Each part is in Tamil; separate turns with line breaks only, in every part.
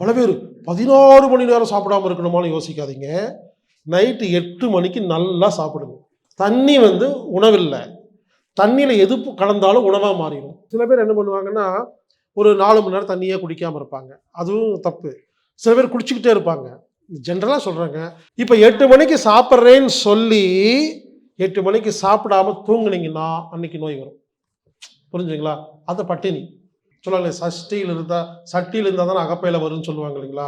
பல பேர் 16 மணி நேரம் சாப்பிடாம இருக்கணுமான்னு யோசிக்காதீங்க. நைட்டு 8 மணிக்கு நல்லா சாப்பிடுங்க. தண்ணி உணவில்லை. தண்ணியில் எது கலந்தாலும் உணவாக மாறிடும். சில பேர் என்ன பண்ணுவாங்கன்னா, ஒரு 4 மணி நேரம் தண்ணியே குடிக்காமல் இருப்பாங்க. அதுவும் தப்பு. சில பேர் குடிச்சிக்கிட்டே இருப்பாங்க. ஜென்ரலாக சொல்கிறேங்க. இப்போ 8 மணிக்கு சாப்பிட்றேன்னு சொல்லி 8 மணிக்கு சாப்பிடாம தூங்குனீங்கன்னா அன்னைக்கு நோய் வரும். புரிஞ்சுங்களா? அது பட்டினி. சொல்லுவாங்களே, சட்டியில் இருந்தால் தானே அகப்பையில் வரும்னு சொல்லுவாங்க இல்லைங்களா?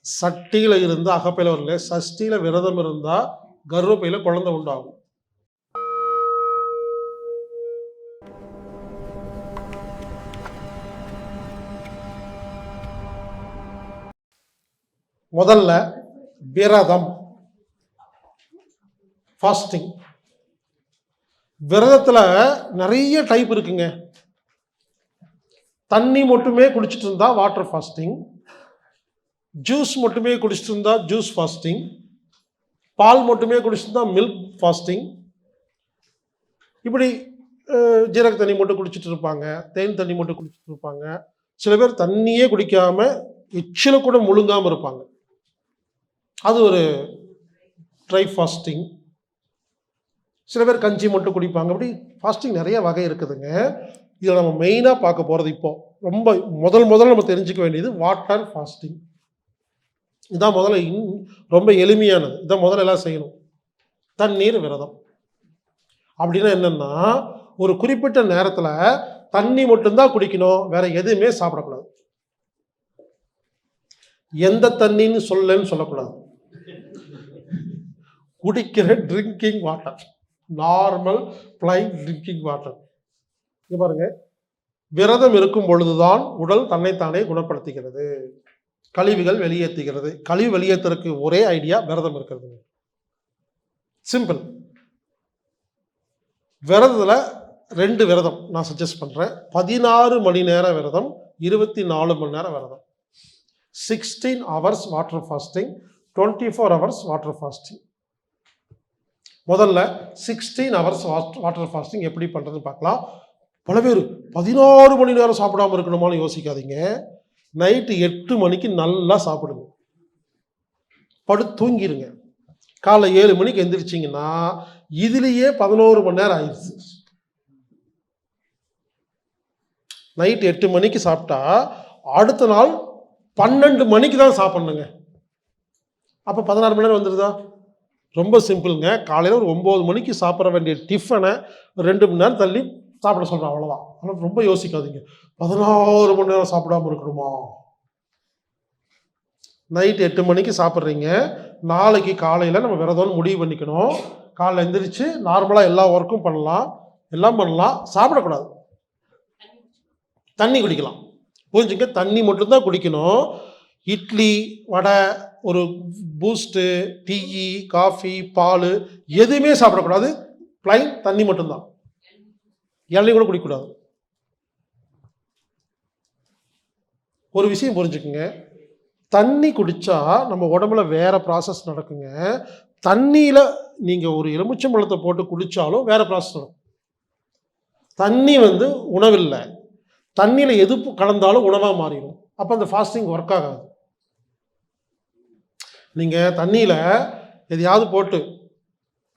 சட்டியில் இருந்து அகப்பையில் வரல. சஷ்டியில் விரதம் இருந்தால் கர்ப்பப்பையில் குழந்தை உண்டாகும். முதல்ல விரதம், ஃபாஸ்டிங். விரதத்தில் நிறைய டைப் இருக்குங்க. தண்ணி மட்டுமே குடிச்சிட்டு இருந்தா வாட்டர் ஃபாஸ்டிங், ஜூஸ் மட்டுமே குடிச்சிட்டு இருந்தா ஜூஸ் ஃபாஸ்டிங், பால் மட்டுமே குடிச்சிட்டு இருந்தா மில்க் ஃபாஸ்டிங். இப்படி ஜீரக தண்ணி மட்டும் குடிச்சிட்டு இருப்பாங்க, தேன் தண்ணி மட்டும் குடிச்சிட்டு இருப்பாங்க. சில பேர் தண்ணியே குடிக்காம எச்சில கூட முழுங்காமல் இருப்பாங்க. அது ஒரு ட்ரை ஃபாஸ்டிங். சில பேர் கஞ்சி மட்டும் குடிப்பாங்க. அப்படி ஃபாஸ்டிங் நிறைய வகை இருக்குதுங்க. இதில் நம்ம மெயினாக பார்க்க போகிறது இப்போ ரொம்ப முதல்ல நம்ம தெரிஞ்சுக்க வேண்டியது வாட்டர் ஃபாஸ்டிங். இதான் முதல்ல ரொம்ப எளிமையானது. இதான் முதல்ல எல்லாம் செய்யணும். தண்ணீர் விரதம் அப்படின்னா என்னன்னா, ஒரு குறிப்பிட்ட நேரத்தில் தண்ணி மட்டும்தான் குடிக்கணும், வேற எதுவுமே சாப்பிடக்கூடாது. எந்த தண்ணின்னு சொல்லக்கூடாது. குடிக்கிற drinking water, normal plain drinking water. இங்க பாருங்க, விரதம் இருக்கும் பொழுதுதான் உடல் தன்னைத்தானே குணப்படுத்துகிறது, கழிவுகள் வெளியேற்றுகிறது. கழிவு வெளியேற்றுறதுக்கு ஒரே ஐடியா விரதம் இருக்கிறது. சிம்பிள். விரதத்தில் 2 விரதம் நான் சஜஸ்ட் பண்ணுறேன். 16 மணி நேர விரதம், 24 மணி நேரம் விரதம். 16 hours water fasting, 24 hours water fasting. முதல்ல 16 hours வாட்டர் ஃபாஸ்டிங் எப்படி பண்ணுறதுன்னு பார்க்கலாம். பல பேர் 16 மணி நேரம் சாப்பிடாம இருக்கணுமான்னு யோசிக்காதீங்க. நைட்டு 8 மணிக்கு நல்லா சாப்பிடுங்க, தூங்கிடுங்க. காலை 7 மணிக்கு எந்திரிச்சிங்கன்னா இதுலேயே 11 மணி நேரம் ஆயிடுச்சு. நைட்டு 8 மணிக்கு சாப்பிட்டா அடுத்த நாள் 12 மணிக்கு தான் சாப்பிட்ணுங்க. அப்போ 16 மணி நேரம் வந்துடுதா? ரொம்ப சிம்பிளுங்க. காலையில் ஒரு 9 மணிக்கு சாப்பிட வேண்டிய டிஃபனை 2 மணி நேரம் தள்ளி சாப்பிட சொல்கிறேன், அவ்வளோதான். ஆனால் ரொம்ப யோசிக்காதீங்க, 16 மணி நேரம் சாப்பிடாம இருக்கணுமா? நைட்டு 8 மணிக்கு சாப்பிட்றீங்க, நாளைக்கு காலையில் நம்ம விரதம்னு முடிவு பண்ணிக்கணும். காலையில் எழுந்திரிச்சு நார்மலாக எல்லா ஒர்க்கும் பண்ணலாம், எல்லாம் பண்ணலாம், சாப்பிடக்கூடாது. தண்ணி குடிக்கலாம். புரிஞ்சுங்க, தண்ணி மட்டும்தான் குடிக்கணும். இட்லி, வடை, ஒரு பூஸ்ட்டு, டீ, காஃபி, பால் எதுவுமே சாப்பிடக்கூடாது. பிளைன் தண்ணி மட்டும்தான். இளநீ கூட குடிக்கக்கூடாது. ஒரு விஷயம் புரிஞ்சுக்குங்க, தண்ணி குடித்தா நம்ம உடம்புல வேற ப்ராசஸ் நடக்குங்க. தண்ணியில் நீங்கள் ஒரு எலுமிச்சம்பழத்தை போட்டு குடித்தாலும் வேற ப்ராசஸ் நடக்கும். தண்ணி உணவில்லை. தண்ணியில் எது கலந்தாலும் உணவாக மாறிடும். அப்போ அந்த ஃபாஸ்டிங் ஒர்க் ஆகாது. நீங்கள் தண்ணியில் எதையாவது போட்டு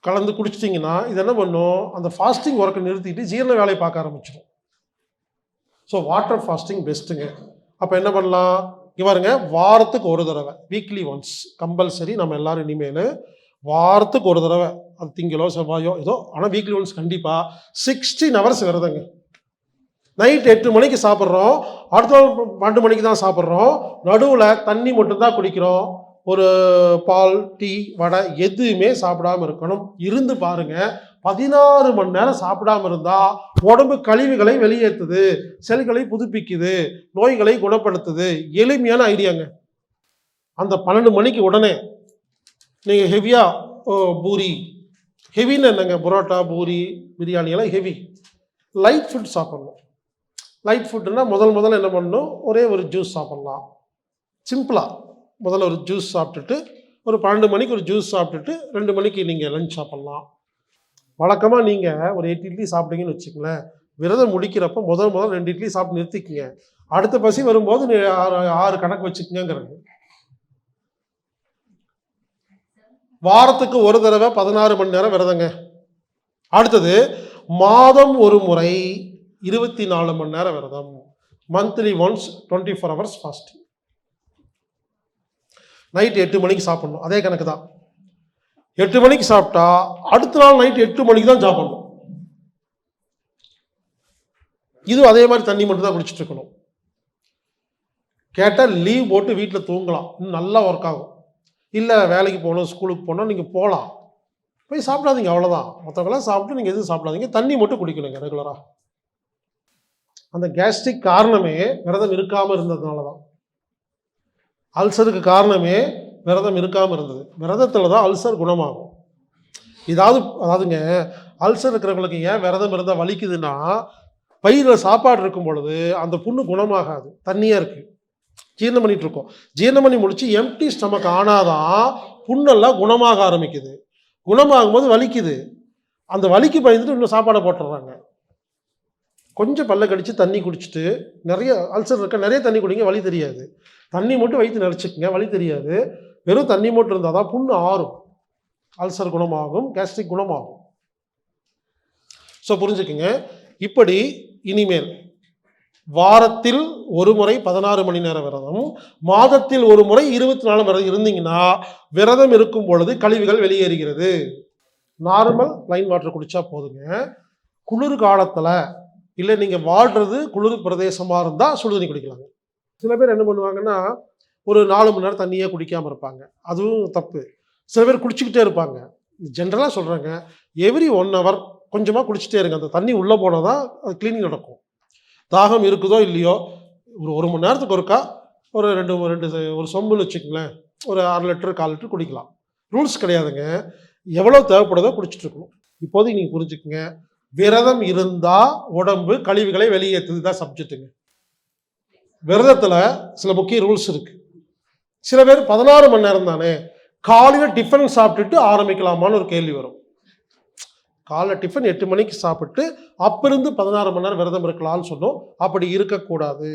கலந்து குடிச்சிட்டிங்கன்னா இது என்ன பண்ணும், அந்த ஃபாஸ்டிங் ஒர்க்கை நிறுத்திட்டு ஜீரண வேலையை பார்க்க ஆரம்பிச்சிடும். ஸோ வாட்டர் ஃபாஸ்டிங் பெஸ்ட்டுங்க. அப்போ என்ன பண்ணலாம், இங்கே பாருங்க, வாரத்துக்கு ஒரு தடவை, வீக்லி ஒன்ஸ் கம்பல்சரி. நம்ம எல்லாரும் இனிமேல் வாரத்துக்கு ஒரு தடவை, அது திங்களோ செவ்வாயோ ஏதோ, ஆனால் வீக்லி ஒன்ஸ் கண்டிப்பாக 16 hours விரதங்க. நைட் 8 மணிக்கு சாப்பிட்றோம், அடுத்த 12 மணிக்கு தான் சாப்பிட்றோம். நடுவில் தண்ணி மட்டும்தான் குடிக்கிறோம். ஒரு பால், டீ, வடை எதுவுமே சாப்பிடாம இருக்கணும். இருந்து பாருங்க, 16 மணி நேரம் சாப்பிடாம இருந்தால் உடம்பு கழிவுகளை வெளியேற்றுது, செல்களை புதுப்பிக்குது, நோய்களை குணப்படுத்துது. எளிமையான ஐடியாங்க. அந்த 12 மணிக்கு உடனே நீங்கள் ஹெவியாக பூரி, ஹெவின்னு என்னங்க, புரோட்டா, பூரி, பிரியாணி எல்லாம் ஹெவி. லைட் ஃபுட் சாப்பிட்ணும். லைட் ஃபுட்டுன்னா முதல்ல என்ன பண்ணணும், ஒரே ஒரு ஜூஸ் சாப்பிட்லாம். சிம்பிளாக முதல்ல ஒரு ஜூஸ் சாப்பிட்டுட்டு, ஒரு 12 மணிக்கு ஒரு ஜூஸ் சாப்பிட்டுட்டு 2 மணிக்கு நீங்கள் லஞ்ச் சாப்பிட்லாம். வழக்கமாக நீங்கள் ஒரு 8 இட்லி சாப்பிட்டீங்கன்னு வச்சுக்கங்களேன், விரதம் முடிக்கிறப்ப முதல் 2 இட்லி சாப்பிட்டு நிறுத்திக்குங்க. அடுத்த பசி வரும்போது 6 கணக்கு வச்சுக்கங்கிறது. வாரத்துக்கு ஒரு தடவை 16 மணி நேரம் விரதங்க. அடுத்தது மாதம் ஒரு முறை 24 மணி நேரம் விரதம். Monthly once 24 hours fasting. Night 8 மணிக்கு சாப்பிடணும். அதே கணக்கு தான். 8 மணிக்கு சாப்பிட்டா அடுத்த நாள் நைட் 8 மணிக்கு தான் சாப்பிடணும். இது அதே மாதிரி தண்ணி மட்டும் தான் குடிச்சிட்டு இருக்கணும். கேட்டால் லீவ் போட்டு வீட்டில் தூங்கலாம், இன்னும் நல்லா ஒர்க் ஆகும். இல்லை வேலைக்கு போகணும், ஸ்கூலுக்கு போகணும், நீங்கள் போகலாம், போய் சாப்பிடாதீங்க, அவ்வளோதான். மற்றவங்களாம் சாப்பிட்டு நீங்கள் எதுவும் சாப்பிடாதீங்க, தண்ணி மட்டும் குடிக்கணுங்க ரெகுலராக. அந்த கேஸ்ட்ரிக் காரணமே விரதம் இருக்காமல் இருந்ததுனால தான். அல்சருக்கு காரணமே விரதம் இருக்காமல் இருந்தது. விரதத்தில் தான் அல்சர் குணமாகும். அதாவதுங்க அல்சர் இருக்கிறவங்களுக்கு ஏன் விரதம் இருந்தால் வலிக்குதுன்னா, வயிறில் சாப்பாடு இருக்கும் பொழுது அந்த புண்ணு குணமாகாது, தண்ணியாக இருக்குது, ஜீரணம் பண்ணிட்டு இருக்கோம். ஜீரணம் பண்ணி முடிச்சு எம்டி ஸ்டமக் ஆனாதான் புண்ணெல்லாம் குணமாக ஆரம்பிக்குது. குணமாகும் போது வலிக்குது. அந்த வலிக்கு பயந்துட்டு இன்னும் சாப்பாடை போட்டுடுறாங்க. கொஞ்சம் பல்ல கடிச்சு தண்ணி குடிச்சிட்டு, நிறைய அல்சர் இருக்க நிறைய தண்ணி குடிங்க, வலி தெரியாது. தண்ணி மட்டும் வயிற்று நிறச்சிக்கங்க, வலி தெரியாது. வெறும் தண்ணி மட்டும் இருந்தால் தான் புண்ணு ஆறும், அல்சர் குணமாகும், கேஸ்ட்ரிக் குணமாகும். ஸோ புரிஞ்சுக்குங்க. இப்படி இனிமேல் வாரத்தில் ஒரு முறை 16 மணி நேரம் விரதம், மாதத்தில் ஒரு முறை 24 விரதம் இருந்தீங்கன்னா விரதம் இருக்கும் பொழுது கழிவுகள் வெளியேறுகிறது. நார்மல் லைன் வாட்டர் குடிச்சா போதுங்க. குளிர் காலத்தில் இல்லை நீங்கள் வாழ்றது குளிர் பிரதேசமாக இருந்தால் சுடுதண்ணி குடிக்கலாங்க. சில பேர் என்ன பண்ணுவாங்கன்னா ஒரு 4 மணி நேரம் தண்ணியே குடிக்காமல் இருப்பாங்க, அதுவும் தப்பு. சில பேர் குடிச்சிக்கிட்டே இருப்பாங்க. ஜென்ரலாக சொல்கிறாங்க, எவ்ரி 1 hour கொஞ்சமாக குடிச்சிட்டே இருங்க. அந்த தண்ணி உள்ளே போனால் தான் அது க்ளீனிங் நடக்கும். தாகம் இருக்குதோ இல்லையோ, ஒரு மணி நேரத்துக்கு ஒருக்கா ஒரு ஒரு சொம்புன்னு வச்சுக்கங்களேன், ஒரு 1/2 லிட்டர் 1/4 லிட்டர் குடிக்கலாம். ரூல்ஸ் கிடையாதுங்க, எவ்வளோ தேவைப்படுதோ குடிச்சிட்டு இருக்கணும். இப்போதைக்கு நீங்கள் புரிஞ்சுக்குங்க, விரதம் இருந்தால் உடம்பு கழிவுகளை வெளியேற்றுது தான் சப்ஜெக்ட்டுங்க. விரதத்தில் சில முக்கிய ரூல்ஸ் இருக்குது. சில பேர் 16 மணி நேரம் தானே, காலையில் டிஃபன் சாப்பிட்டுட்டு ஆரம்பிக்கலாமான்னு ஒரு கேள்வி வரும். காலைல டிஃபன் 8 மணிக்கு சாப்பிட்டு அப்பிருந்து 16 மணி நேரம் விரதம் இருக்கலாம்னு சொன்னோம். அப்படி இருக்கக்கூடாது.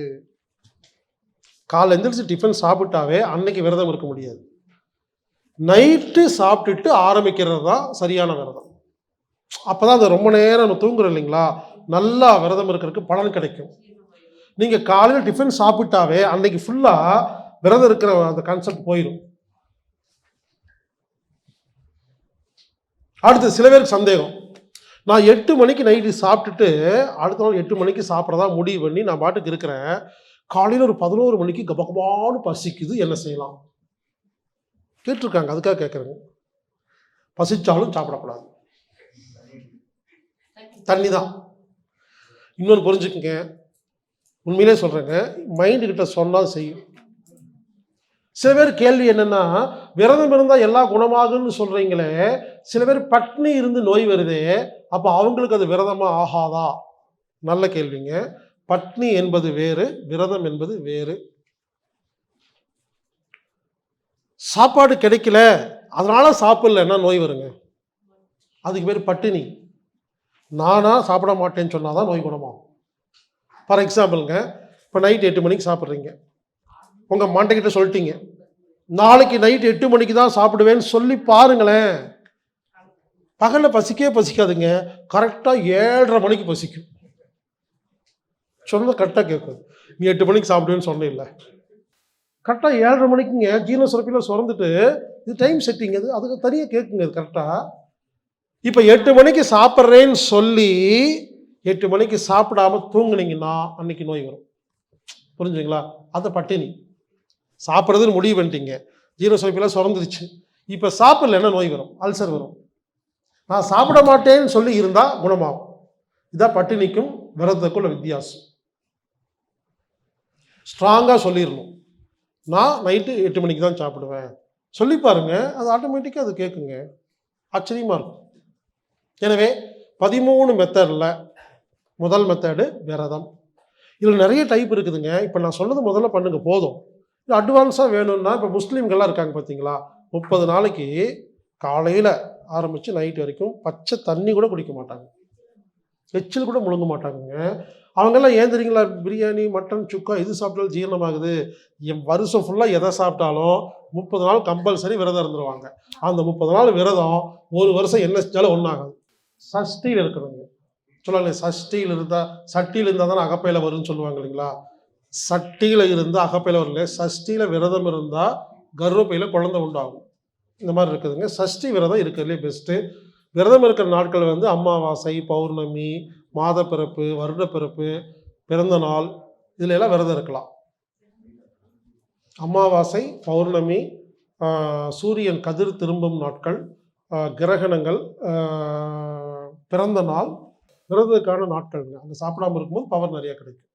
காலைல எந்திரிச்சு டிஃபன் சாப்பிட்டாவே அன்னைக்கு விரதம் இருக்க முடியாது. நைட்டு சாப்பிட்டுட்டு ஆரம்பிக்கிறது தான் சரியான விரதம். அப்போ தான் அது ரொம்ப நேரம் நம்ம தூங்குறோம் இல்லைங்களா, நல்லா விரதம் இருக்கிறதுக்கு பலன் கிடைக்கும். நீங்கள் காலையில் டிஃபன் சாப்பிட்டாவே அன்னைக்கு ஃபுல்லாக விரதம் இருக்கிற அந்த கான்செப்ட் போயிடும். அடுத்து சில பேருக்கு சந்தேகம், நான் 8 மணிக்கு நைட்டு சாப்பிட்டுட்டு அடுத்த நாள் 8 மணிக்கு சாப்பிட்றதா முடிவு பண்ணி நான் பாட்டுக்கு இருக்கிறேன், காலையில் ஒரு 11 மணிக்கு கபகபான்னு பசிக்குது, என்ன செய்யலாம் கேட்டிருக்காங்க. அதுக்காக கேட்குறேங்க. பசிச்சாலும் சாப்பிடக்கூடாது, தண்ணி தான். இன்னொன்று புரிஞ்சுக்குங்க, உண்மையிலே சொல்கிறேங்க, மைண்டு கிட்ட சொன்னால் செய்யும். சில பேர் கேள்வி என்னன்னா, விரதம் இருந்தால் எல்லாம் குணமாகுன்னு சொல்கிறீங்களே, சில பேர் பட்னி இருந்து நோய் வருதே, அப்போ அவங்களுக்கு அது விரதமாக ஆகாதா? நல்ல கேள்விங்க. பட்னி என்பது வேறு, விரதம் என்பது வேறு. சாப்பாடு கிடைக்கல அதனால சாப்பிடலன்னா நோய் வருங்க, அதுக்கு பேர் பட்டினி. நானாக சாப்பிட மாட்டேன்னு சொன்னால் தான் நோய் குணமாகும். ஃபார் எக்ஸாம்பிளுங்க, இப்போ நைட் 8 மணிக்கு சாப்பிட்றீங்க, உங்கள் மண்டைக்கிட்ட சொல்லிட்டீங்க, நாளைக்கு நைட் 8 மணிக்கு தான் சாப்பிடுவேன்னு சொல்லி பாருங்களேன், பகலில் பசிக்கவே பசிக்காதுங்க, கரெக்டாக 7:30 மணிக்கு பசிக்கும். சொன்னது கரெக்டாக கேட்கும். நீ 8 மணிக்கு சாப்பிடுவேன்னு சொன்ன இல்லை, கரெக்டாக 7:30 மணிக்குங்க ஜீரண சுரப்பியில் சுரந்துட்டு, இது டைம் செட்டிங், அதுக்கு தனியாக கேட்குங்க. அது கரெக்டாக இப்போ 8 மணிக்கு சாப்பிட்றேன்னு சொல்லி 8 மணிக்கு சாப்பிடாம தூங்குனீங்கன்னா அன்னைக்கு நோய் வரும். புரிஞ்சுங்களா? அது பட்டினி. சாப்பிட்றதுன்னு முடிவு பண்ணிட்டீங்க, ஜீரண சுரப்பிலாம் சுரந்துருச்சு, இப்போ சாப்பிடலன்னா நோய் வரும், அல்சர் வரும். நான் சாப்பிட மாட்டேன்னு சொல்லி இருந்தால் குணமாகும். இதான் பட்டினிக்கும் விரதத்துக்குள்ள வித்தியாசம். ஸ்ட்ராங்காக சொல்லிடணும், நான் நைட்டு 8 மணிக்கு தான் சாப்பிடுவேன் சொல்லி பாருங்க, அது ஆட்டோமேட்டிக்காக அது கேட்குங்க. ஆச்சரியமாக இருக்கும். எனவே 13 மெத்தடில் முதல் மெத்தடு விரதம். இதில் நிறைய டைப் இருக்குதுங்க. இப்போ நான் சொன்னது முதல்ல பண்ணுங்க போதும். இது அட்வான்ஸாக வேணும்னா, இப்போ முஸ்லீம்கள்லாம் இருக்காங்க பார்த்தீங்களா, 30 நாளைக்கு காலையில் ஆரம்பித்து நைட் வரைக்கும் பச்சை தண்ணி கூட குடிக்க மாட்டாங்க. எச்சில் கூட முழுங்க மாட்டாங்கங்க. அவங்கெல்லாம் ஏன் தெரியுங்களா? பிரியாணி, மட்டன், சுக்கா இது சாப்பிட்டாலும் ஜீரணமாகுது. வருஷம் ஃபுல்லா எத சாப்பிட்டாலும் 30 நாள் கம்பல்சரி விரதம் இருந்துருவாங்க. அந்த 30 நாள் விரதம் ஒரு வருஷம் என்ன செஞ்சாலும் ஒண்ணும் ஆகாது. சஷ்டியில இருக்கணுங்க. சொல்லுவாங்களே சஷ்டியில இருந்தா சட்டியில இருந்தா தானே அகப்பையில வரும்ன்னு சொல்லுவாங்க இல்லைங்களா? சட்டியில இருந்தா அகப்பையில வரல. சஷ்டியில விரதம் இருந்தா கர்ப்பப்பையில குழந்தை உண்டாகும். இந்த மாரி இருக்குதுங்க. சஷ்டி விரதம் இருக்கிறதுலயே பெஸ்ட்டு. விரதம் இருக்கிற நாட்கள் வந்து அமாவாசை, பௌர்ணமி, மாதப்பிறப்பு, வருடப்பிறப்பு, பிறந்த நாள் இதுல எல்லாம் விரதம் இருக்கலாம். அமாவாசை, பௌர்ணமி, சூரியன் கதிர் திரும்பும் நாட்கள், கிரகணங்கள், பிறந்த நாள், விரதத்துக்கான நாட்கள்ங்க. அங்க சாப்பிடாம இருக்கும்போது பவர் நெறைய கிடைக்கும்.